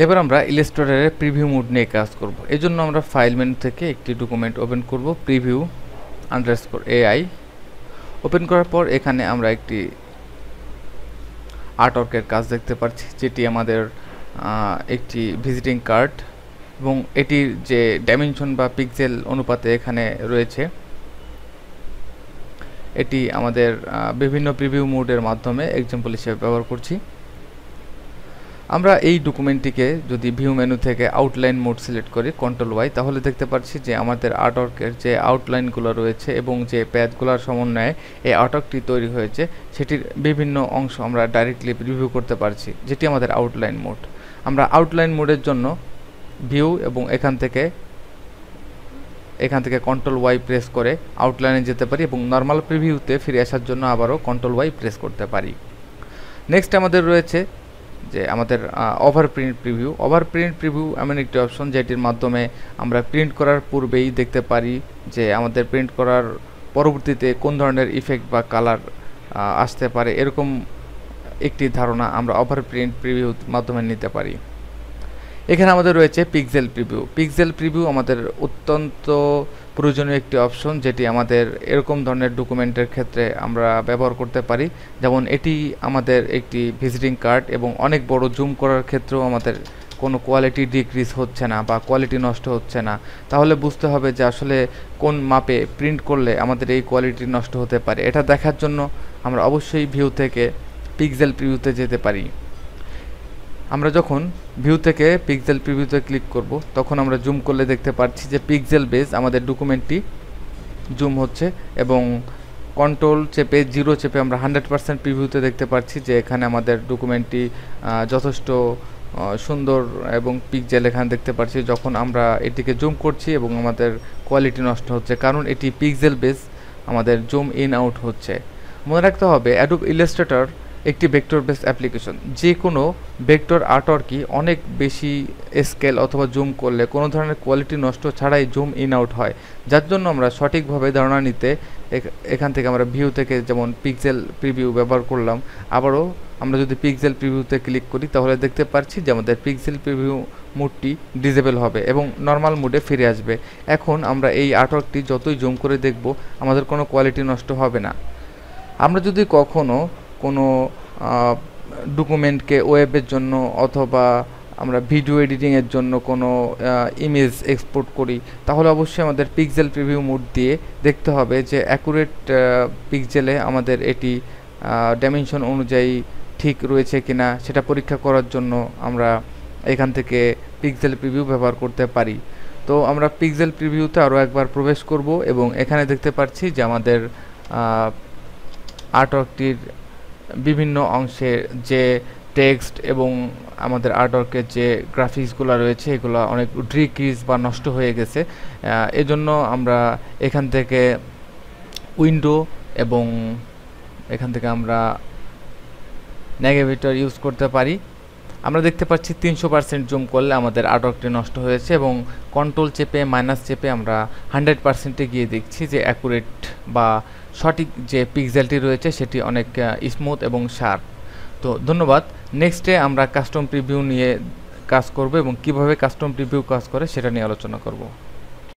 এবার আমরা ইলাস্ট্রেটরের preview mode নিয়ে কাজ করব। এজন্য আমরা ফাইল মেনু থেকে একটি ডকুমেন্ট ওপেন করব, প্রিভিউ আন্ডারস্কোর এআই। ওপেন করার পর এখানে আমরা একটি আর্টওয়ার্কের কাজ দেখতে পাচ্ছি, যেটি আমাদের একটি ভিজিটিং কার্ড, এবং এটির যে ডাইমেনশন বা পিক্সেল অনুপাতে এখানে রয়েছে, এটি আমাদের বিভিন্ন প্রিভিউ মোডের মাধ্যমে এক্সাম্পল হিসেবে ব্যবহার করছি। আমরা এই ডকুমেন্টটিকে যদি ভিউ মেনু থেকে আউটলাইন মোড সিলেক্ট করি কন্ট্রোল-ওয়াই, তাহলে দেখতে পাচ্ছি যে আমাদের আর্টওয়ার্কের যে আউটলাইনগুলো রয়েছে এবং যে পেজগুলোর সমন্বয়ে এই আর্টওয়ার্কটি তৈরি হয়েছে, সেটির বিভিন্ন অংশ আমরা ডাইরেক্টলি প্রিভিউ করতে পারছি, যেটি আমাদের আউটলাইন মোড। আমরা আউটলাইন মোডের জন্য ভিউ এবং এখান থেকে কন্ট্রোল-ওয়াই প্রেস করে আউটলাইনে যেতে পারি, এবং নর্মাল প্রিভিউতে ফিরে আসার জন্য আবারও কন্ট্রোল-ওয়াই প্রেস করতে পারি। নেক্সট আমাদের রয়েছে যে আমাদের ওভারপ্রিন্ট প্রিভিউ। ওভারপ্রিন্ট প্রিভিউ এমন একটি অপশন যেটির মাধ্যমে আমরা প্রিন্ট করার পূর্বেই দেখতে পারি যে আমাদের প্রিন্ট করার পরবর্তীতে কোন ধরনের ইফেক্ট বা কালার আসতে পারে, এরকম একটি ধারণা আমরা ওভারপ্রিন্ট প্রিভিউর মাধ্যমে নিতে পারি। এখানে আমাদের রয়েছে পিক্সেল প্রিভিউ। পিক্সেল প্রিভিউ আমাদের অত্যন্ত প্রয়োজনীয় একটি অপশন, যেটি আমাদের এরকম ধরনের ডকুমেন্টের ক্ষেত্রে আমরা ব্যবহার করতে পারি। যেমন এটি আমাদের একটি ভিজিটিং কার্ড, এবং অনেক বড় জুম করার ক্ষেত্রেও আমাদের কোনো কোয়ালিটি ডিক্রিজ হচ্ছে না বা কোয়ালিটি নষ্ট হচ্ছে না। তাহলে বুঝতে হবে যে আসলে কোন মাপে প্রিন্ট করলে আমাদের এই কোয়ালিটি নষ্ট হতে পারে। এটা দেখার জন্য আমরা অবশ্যই ভিউ থেকে পিক্সেল প্রিভিউতে যেতে পারি। আমরা যখন ভিউ থেকে পিক্সেল প্রিভিউতে ক্লিক করব, তখন আমরা জুম করলে দেখতে পাচ্ছি যে পিক্সেল বেস আমাদের ডকুমেন্টটি জুম হচ্ছে, এবং কন্ট্রোল চেপে 0 চেপে আমরা 100% প্রিভিউতে দেখতে পাচ্ছি যে এখানে আমাদের ডকুমেন্টটি যথেষ্ট সুন্দর এবং পিক্সেল এখানে দেখতে পাচ্ছি। যখন আমরা এটিকে জুম করছি এবং আমাদের কোয়ালিটি নষ্ট হচ্ছে, কারণ এটি পিক্সেল বেস আমাদের জুম ইন আউট হচ্ছে। মনে রাখতে হবে অ্যাডোব ইলাস্ট্রেটর একটি ভেক্টর বেস অ্যাপ্লিকেশন। যে কোনো ভেক্টর আর্টওয়ার্কই অনেক বেশি স্কেল অথবা জুম করলে কোনো ধরনের কোয়ালিটি নষ্ট ছাড়াই জুম ইন আউট হয়, যার জন্য আমরা সঠিকভাবে ধারণা নিতে এখান থেকে আমরা ভিউ থেকে যেমন পিক্সেল প্রিভিউ ব্যবহার করলাম, আবারও আমরা যদি পিক্সেল প্রিভিউতে ক্লিক করি তাহলে দেখতে পাচ্ছি যে আমাদের পিক্সেল প্রিভিউ মোডটি ডিসেবল হবে এবং নর্মাল মোডে ফিরে আসবে। এখন আমরা এই আর্টওয়ার্কটি যতই জুম করে দেখব, আমাদের কোনো কোয়ালিটি নষ্ট হবে না। আমরা যদি কখনো কোনো ডকুমেন্টকে ওয়েবের জন্য অথবা আমরা ভিডিও এডিটিংয়ের জন্য কোনো ইমেজ এক্সপোর্ট করি, তাহলে অবশ্যই আমাদের পিক্সেল প্রিভিউ মোড দিয়ে দেখতে হবে যে অ্যাকুরেট পিক্সেলে আমাদের এটি ডাইমেনশন অনুযায়ী ঠিক রয়েছে কিনা, সেটা পরীক্ষা করার জন্য আমরা এখান থেকে পিক্সেল প্রিভিউ ব্যবহার করতে পারি। তো আমরা পিক্সেল প্রিভিউতে আরও একবার প্রবেশ করব, এবং এখানে দেখতে পাচ্ছি যে আমাদের আর্টওয়ার্কটির বিভিন্ন অংশের যে টেক্সট এবং আমাদের আর্টওয়ার্কের যে গ্রাফিক্সগুলো রয়েছে, এগুলো অনেক ডিক্রিজ বা নষ্ট হয়ে গেছে। এজন্য আমরা এখান থেকে উইন্ডো এবং এখান থেকে আমরা নেগেটিভ ইউজ করতে পারি। আমরা দেখতে পাচ্ছি 300% জুম করলে আমাদের আর্টওয়ার্কটি নষ্ট হয়েছে, এবং কন্ট্রোল চেপে মাইনাস চেপে আমরা 100%-এ গিয়ে দেখছি যে অ্যাকুরেট বা সঠিক যে পিক্সেলটি রয়েছে সেটি অনেক স্মুথ এবং শার্প। তো ধন্যবাদ। নেক্সটে আমরা কাস্টম প্রিভিউ নিয়ে কাজ করব এবং কিভাবে কাস্টম প্রিভিউ কাজ করে সেটা নিয়ে আলোচনা করব।